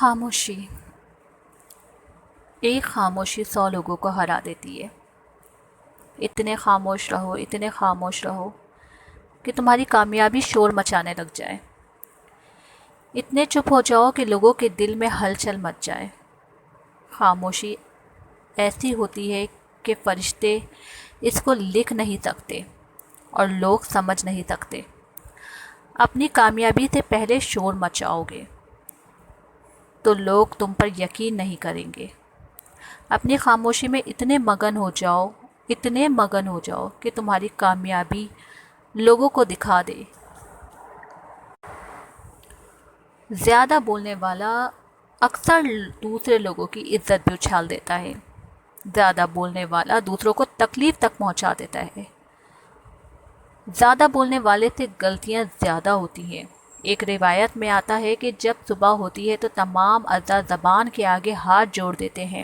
خاموشی، ایک خاموشی 100 لوگوں کو ہرا دیتی ہے۔ اتنے خاموش رہو، اتنے خاموش رہو کہ تمہاری کامیابی شور مچانے لگ جائے۔ اتنے چپ ہو جاؤ کہ لوگوں کے دل میں ہلچل مچ جائے۔ خاموشی ایسی ہوتی ہے کہ فرشتے اس کو لکھ نہیں سکتے اور لوگ سمجھ نہیں سکتے۔ اپنی کامیابی سے پہلے شور مچاؤ گے تو لوگ تم پر یقین نہیں کریں گے۔ اپنی خاموشی میں اتنے مگن ہو جاؤ کہ تمہاری کامیابی لوگوں کو دکھا دے۔ زیادہ بولنے والا اکثر دوسرے لوگوں کی عزت بھی اچھال دیتا ہے۔ زیادہ بولنے والا دوسروں کو تکلیف تک پہنچا دیتا ہے۔ زیادہ بولنے والے سے غلطیاں زیادہ ہوتی ہیں۔ ایک روایت میں آتا ہے کہ جب صبح ہوتی ہے تو تمام اعضاء زبان کے آگے ہاتھ جوڑ دیتے ہیں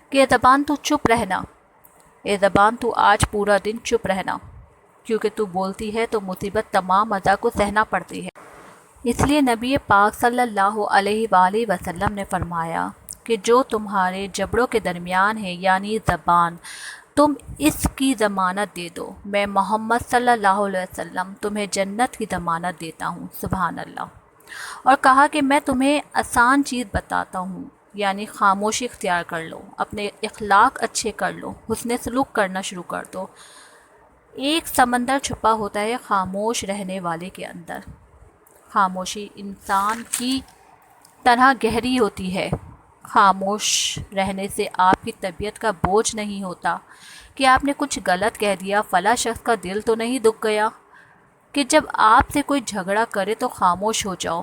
کہ اے زبان تو چپ رہنا، اے زبان تو آج پورا دن چپ رہنا، کیونکہ تو بولتی ہے تو مصیبت تمام اعضاء کو سہنا پڑتی ہے۔ اس لیے نبی پاک صلی اللہ علیہ وآلہ وسلم نے فرمایا کہ جو تمہارے جبڑوں کے درمیان ہے یعنی زبان، تم اس کی ضمانت دے دو، میں محمد صلی اللہ علیہ وسلم تمہیں جنت کی ضمانت دیتا ہوں۔ سبحان اللہ۔ اور کہا کہ میں تمہیں آسان چیز بتاتا ہوں، یعنی خاموشی اختیار کر لو، اپنے اخلاق اچھے کر لو، حسن سلوک کرنا شروع کر دو۔ ایک سمندر چھپا ہوتا ہے خاموش رہنے والے کے اندر۔ خاموشی انسان کی طرح گہری ہوتی ہے۔ خاموش رہنے سے آپ کی طبیعت کا بوجھ نہیں ہوتا کہ آپ نے کچھ غلط کہہ دیا، فلاں شخص کا دل تو نہیں دکھ گیا۔ کہ جب آپ سے کوئی جھگڑا کرے تو خاموش ہو جاؤ،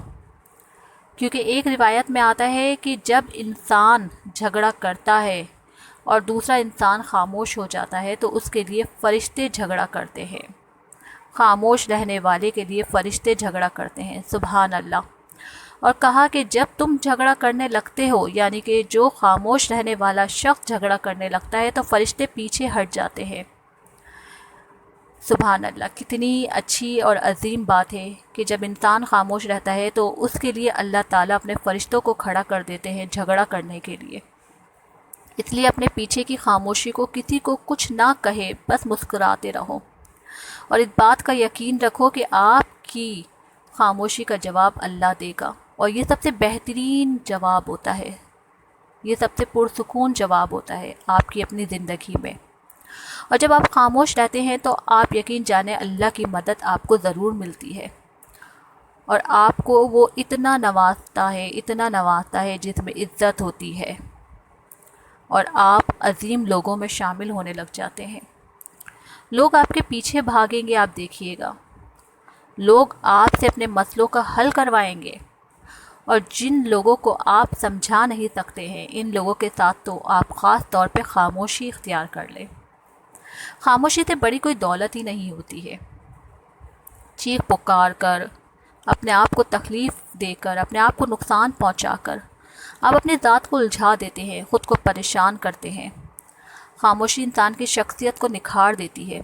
کیونکہ ایک روایت میں آتا ہے کہ جب انسان جھگڑا کرتا ہے اور دوسرا انسان خاموش ہو جاتا ہے تو اس کے لیے فرشتے جھگڑا کرتے ہیں۔ خاموش رہنے والے کے لیے فرشتے جھگڑا کرتے ہیں۔ سبحان اللہ۔ اور کہا کہ جب تم جھگڑا کرنے لگتے ہو، یعنی کہ جو خاموش رہنے والا شخص جھگڑا کرنے لگتا ہے تو فرشتے پیچھے ہٹ جاتے ہیں۔ سبحان اللہ، کتنی اچھی اور عظیم بات ہے کہ جب انسان خاموش رہتا ہے تو اس کے لیے اللہ تعالیٰ اپنے فرشتوں کو کھڑا کر دیتے ہیں جھگڑا کرنے کے لیے۔ اس لیے اپنے پیچھے کی خاموشی کو کسی کو کچھ نہ کہے، بس مسکراتے رہو، اور اس بات کا یقین رکھو کہ آپ کی خاموشی کا جواب اللہ دے گا، اور یہ سب سے بہترین جواب ہوتا ہے، یہ سب سے پرسکون جواب ہوتا ہے آپ کی اپنی زندگی میں۔ اور جب آپ خاموش رہتے ہیں تو آپ یقین جانیں اللہ کی مدد آپ کو ضرور ملتی ہے، اور آپ کو وہ اتنا نوازتا ہے جس میں عزت ہوتی ہے، اور آپ عظیم لوگوں میں شامل ہونے لگ جاتے ہیں۔ لوگ آپ کے پیچھے بھاگیں گے، آپ دیکھیے گا۔ لوگ آپ سے اپنے مسئلوں کا حل کروائیں گے، اور جن لوگوں کو آپ سمجھا نہیں سکتے ہیں ان لوگوں کے ساتھ تو آپ خاص طور پہ خاموشی اختیار کر لیں۔ خاموشی سے بڑی کوئی دولت ہی نہیں ہوتی ہے۔ چیخ پکار کر، اپنے آپ کو تکلیف دے کر، اپنے آپ کو نقصان پہنچا کر آپ اپنی ذات کو الجھا دیتے ہیں، خود کو پریشان کرتے ہیں۔ خاموشی انسان کی شخصیت کو نکھار دیتی ہے،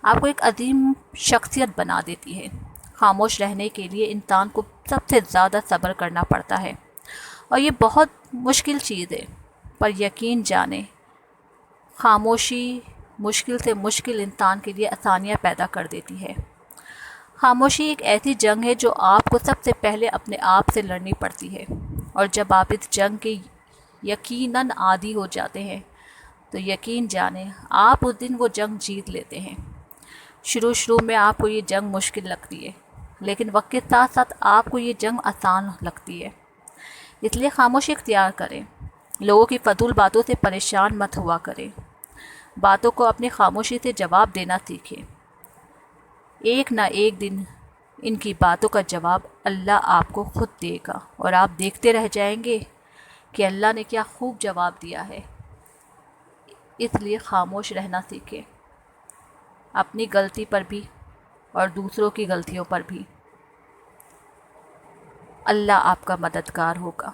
آپ کو ایک عظیم شخصیت بنا دیتی ہے۔ خاموش رہنے کے لیے انسان کو سب سے زیادہ صبر کرنا پڑتا ہے، اور یہ بہت مشکل چیز ہے، پر یقین جانیں خاموشی مشکل سے مشکل انسان کے لیے آسانیاں پیدا کر دیتی ہے۔ خاموشی ایک ایسی جنگ ہے جو آپ کو سب سے پہلے اپنے آپ سے لڑنی پڑتی ہے، اور جب آپ اس جنگ کے یقیناً عادی ہو جاتے ہیں تو یقین جانیں آپ اس دن وہ جنگ جیت لیتے ہیں۔ شروع میں آپ کو یہ جنگ مشکل لگتی ہے، لیکن وقت کے ساتھ ساتھ آپ کو یہ جنگ آسان لگتی ہے۔ اس لیے خاموشی اختیار کریں، لوگوں کی فضول باتوں سے پریشان مت ہوا کریں، باتوں کو اپنی خاموشی سے جواب دینا سیکھیں۔ ایک نہ ایک دن ان کی باتوں کا جواب اللہ آپ کو خود دے گا، اور آپ دیکھتے رہ جائیں گے کہ اللہ نے کیا خوب جواب دیا ہے۔ اس لیے خاموش رہنا سیکھیں، اپنی غلطی پر بھی اور دوسروں کی غلطیوں پر بھی۔ اللہ آپ کا مددگار ہوگا۔